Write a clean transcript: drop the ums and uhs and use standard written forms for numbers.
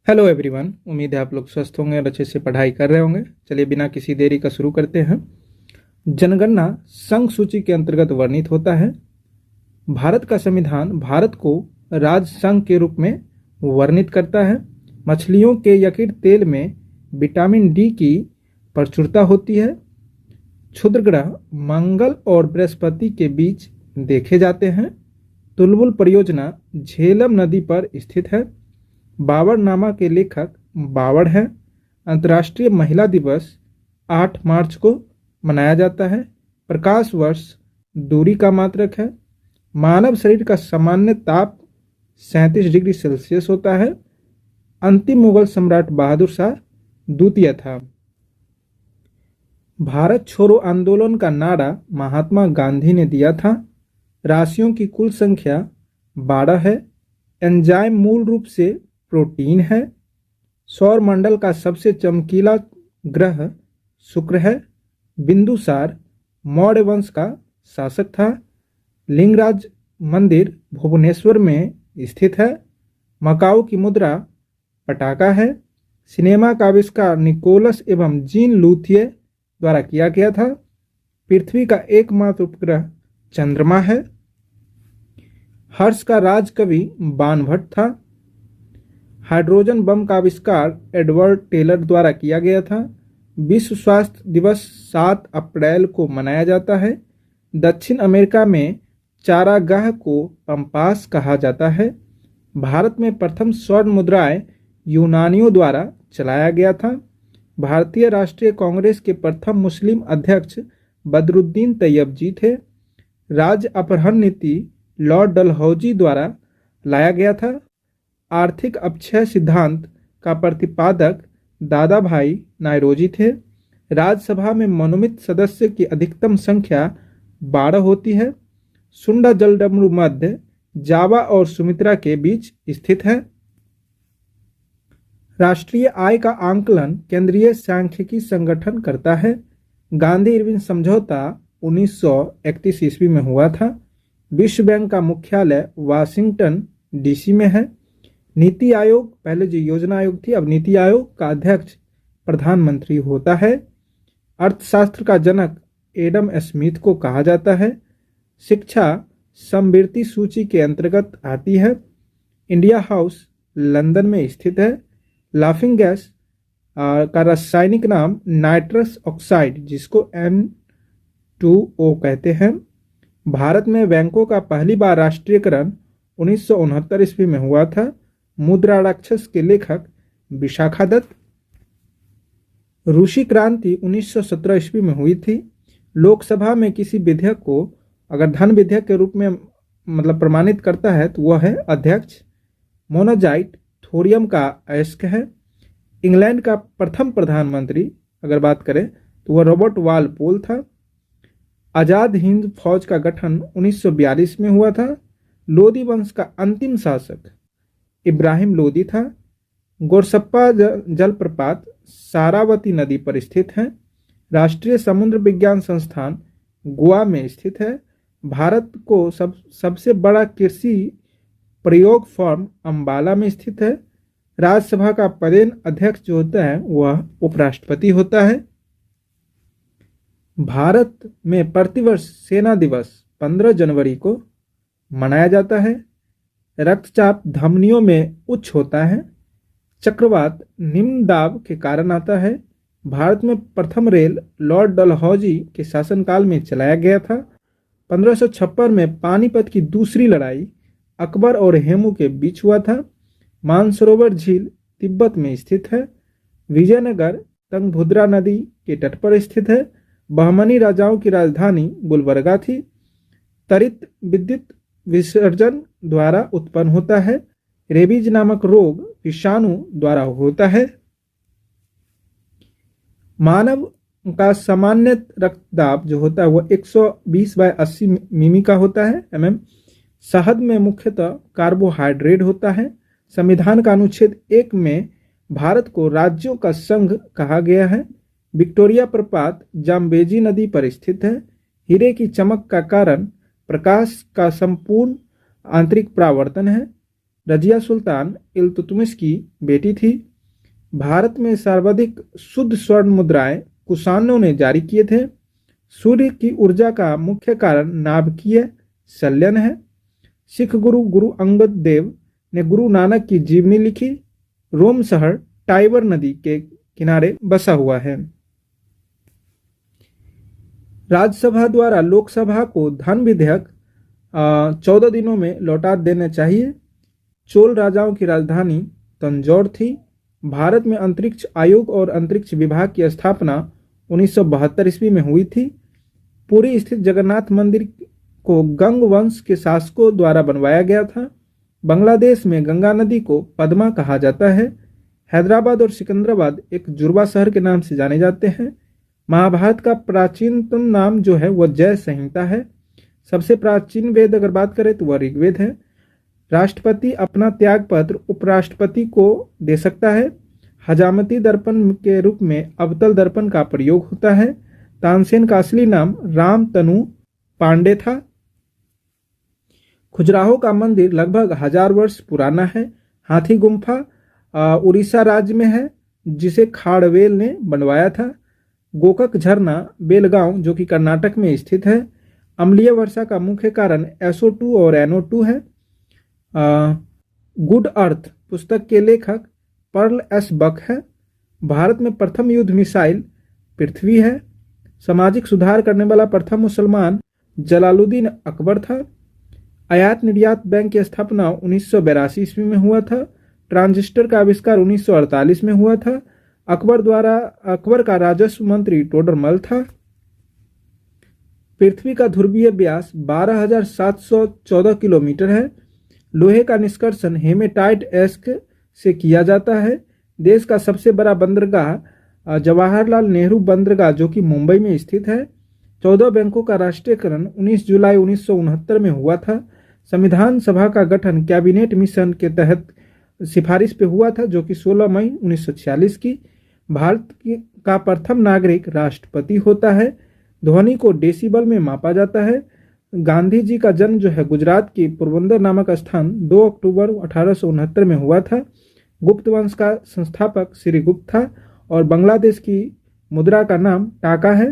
Hello everyone. उम्मीद है आप लोग स्वस्थ होंगे और अच्छे से पढ़ाई कर रहे होंगे। चलिए बिना किसी देरी का शुरू करते हैं। जनगणना संघ सूची के अंतर्गत वर्णित होता है। भारत का संविधान भारत को राज्य संघ के रूप में वर्णित करता है। मछलियों के यकृत तेल में विटामिन डी की प्रचुरता होती है। क्षुद्र ग्रह मंगल और बृहस्पति के बीच देखे जाते हैं। तुलबुल परियोजना झेलम नदी पर स्थित है। बाबरनामा के लेखक बाबर हैं। अंतर्राष्ट्रीय महिला दिवस 8 मार्च को मनाया जाता है। प्रकाश वर्ष दूरी का मात्रक है। मानव शरीर का सामान्य ताप 37 डिग्री सेल्सियस होता है। अंतिम मुगल सम्राट बहादुर शाह द्वितीय था। भारत छोड़ो आंदोलन का नारा महात्मा गांधी ने दिया था। राशियों की कुल संख्या 12 है। एंजाइम मूल रूप से प्रोटीन है। सौर मंडल का सबसे चमकीला ग्रह शुक्र है। बिंदुसार मौर्य वंश का शासक था। लिंगराज मंदिर भुवनेश्वर में स्थित है। मकाऊ की मुद्रा पटाका है। सिनेमा का आविष्कार निकोलस एवं जीन लूथिये द्वारा किया गया था। पृथ्वी का एकमात्र उपग्रह चंद्रमा है। हर्ष का राजकवि बाणभट्ट था। हाइड्रोजन बम का आविष्कार एडवर्ड टेलर द्वारा किया गया था। विश्व स्वास्थ्य दिवस 7 अप्रैल को मनाया जाता है। दक्षिण अमेरिका में चारागाह को पंपास कहा जाता है। भारत में प्रथम स्वर्ण मुद्राएं यूनानियों द्वारा चलाया गया था। भारतीय राष्ट्रीय कांग्रेस के प्रथम मुस्लिम अध्यक्ष बदरुद्दीन तैयब थे। राज्य अपहरण नीति लॉर्ड डलहौजी द्वारा लाया गया था। आर्थिक अपक्षय सिद्धांत का प्रतिपादक दादा भाई नायरोजी थे। राज्यसभा में मनोनीत सदस्य की अधिकतम संख्या 12 होती है। सुंडा जलडमरू मध्य जावा और सुमित्रा के बीच स्थित है। राष्ट्रीय आय का आंकलन केंद्रीय सांख्यिकी संगठन करता है। गांधी इरविन समझौता 1931 ईस्वी में हुआ था। विश्व बैंक का मुख्यालय वाशिंगटन डीसी में है। नीति आयोग पहले जो योजना आयोग थी, अब नीति आयोग का अध्यक्ष प्रधानमंत्री होता है। अर्थशास्त्र का जनक एडम स्मिथ को कहा जाता है। शिक्षा समवर्ती सूची के अंतर्गत आती है। इंडिया हाउस लंदन में स्थित है। लाफिंग गैस का रासायनिक नाम नाइट्रस ऑक्साइड जिसको N2O कहते हैं। भारत में बैंकों का पहली बार राष्ट्रीयकरण 1969 ईस्वी में हुआ था। मुद्रा राक्षस के लेखक विशाखादत्त। रूसी क्रांति 1917 ईस्वी में हुई थी। लोकसभा में किसी विधेयक को अगर धन विधेयक के रूप में प्रमाणित करता है तो वह है अध्यक्ष। मोनाजाइट थोरियम का अयस्क है। इंग्लैंड का प्रथम प्रधानमंत्री अगर बात करें तो वह रॉबर्ट वालपोल था। आजाद हिंद फौज का गठन 1942 में हुआ था। लोदी वंश का अंतिम शासक इब्राहिम लोदी था। गोरसप्पा जलप्रपात सारावती नदी पर स्थित है। राष्ट्रीय समुद्र विज्ञान संस्थान गोवा में स्थित है। भारत को सबसे बड़ा कृषि प्रयोग फॉर्म अंबाला में स्थित है। राज्यसभा का पदेन अध्यक्ष जो होता है वह उपराष्ट्रपति होता है। भारत में प्रतिवर्ष सेना दिवस 15 जनवरी को मनाया जाता है। रक्तचाप धमनियों में उच्च होता है। चक्रवात निम्न दाब के कारण आता है। भारत में प्रथम रेल लॉर्ड डलहौजी के शासनकाल में चलाया गया था। 1556 में पानीपत की दूसरी लड़ाई अकबर और हेमू के बीच हुआ था। मानसरोवर झील तिब्बत में स्थित है। विजयनगर तंगभद्रा नदी के तट पर स्थित है। बहमनी राजाओं की राजधानी गुलबर्गा थी। त्वरित विद्युत विसर्जन द्वारा उत्पन्न होता है। रेबीज नामक रोग विषाणु द्वारा होता है। मानव का सामान्य रक्तदाब जो होता है वह 120/80 मिमी का होता है mm। शहद में मुख्यतः कार्बोहाइड्रेट होता है। संविधान का अनुच्छेद 1 में भारत को राज्यों का संघ कहा गया है। विक्टोरिया प्रपात जाम्बेजी नदी पर स्थित है। हीरे की चमक का कारण प्रकाश का संपूर्ण आंतरिक परावर्तन है। रजिया सुल्तान इल्तुतमिश की बेटी थी। भारत में सर्वाधिक शुद्ध स्वर्ण मुद्राएं कुषाणों ने जारी किए थे। सूर्य की ऊर्जा का मुख्य कारण नाभिकीय संलयन है। सिख गुरु गुरु अंगद देव ने गुरु नानक की जीवनी लिखी। रोम शहर टाइबर नदी के किनारे बसा हुआ है। राज्यसभा द्वारा लोकसभा को धन विधेयक 14 दिनों में लौटा देना चाहिए। चोल राजाओं की राजधानी तंजौर थी। भारत में अंतरिक्ष आयोग और अंतरिक्ष विभाग की स्थापना 1972 ईस्वी में हुई थी। पुरी स्थित जगन्नाथ मंदिर को गंग वंश के शासकों द्वारा बनवाया गया था। बांग्लादेश में गंगा नदी को पद्मा कहा जाता है। हैदराबाद और सिकंदराबाद एक जुड़वा शहर के नाम से जाने जाते हैं। महाभारत का प्राचीनतम नाम जो है वह जय संहिता है। सबसे प्राचीन वेद अगर बात करें तो वह ऋग्वेद है। राष्ट्रपति अपना त्यागपत्र उपराष्ट्रपति को दे सकता है। हजामती दर्पण के रूप में अवतल दर्पण का प्रयोग होता है। तानसेन का असली नाम राम तनु पांडे था। खजुराहो का मंदिर लगभग 1000 वर्ष पुराना है। हाथी गुम्फा उड़ीसा राज्य में है, जिसे खाड़वेल ने बनवाया था। गोकक झरना बेलगांव जो कि कर्नाटक में स्थित है। अम्लीय वर्षा का मुख्य कारण SO2 और NO2 है। गुड अर्थ पुस्तक के लेखक पर्ल एस बक है। भारत में प्रथम युद्ध मिसाइल पृथ्वी है। सामाजिक सुधार करने वाला प्रथम मुसलमान जलालुद्दीन अकबर था। आयात निर्यात बैंक की स्थापना 1982 ईस्वी में हुआ था। ट्रांजिस्टर का आविष्कार 1948 में हुआ था। अकबर का राजस्व मंत्री टोडरमल था। पृथ्वी का ध्रुवीय व्यास 12,714 किलोमीटर है। लोहे का निष्कर्षण हेमेटाइट एस्क से किया जाता है। देश का सबसे बड़ा बंदरगाह जवाहरलाल नेहरू बंदरगाह जो कि मुंबई में स्थित है। 14 बैंकों का राष्ट्रीयकरण 19 जुलाई 1969 में हुआ था। संविधान सभा का गठन कैबिनेट मिशन के तहत सिफारिश पे हुआ था, जो कि 16 मई 1946 की। भारत का प्रथम नागरिक राष्ट्रपति होता है। ध्वनि को डेसिबल में मापा जाता है। गांधी जी का जन्म जो है गुजरात की पोरबंदर नामक स्थान 2 अक्टूबर 1869 में हुआ था। गुप्त वंश का संस्थापक श्री गुप्त था और बांग्लादेश की मुद्रा का नाम टाका है।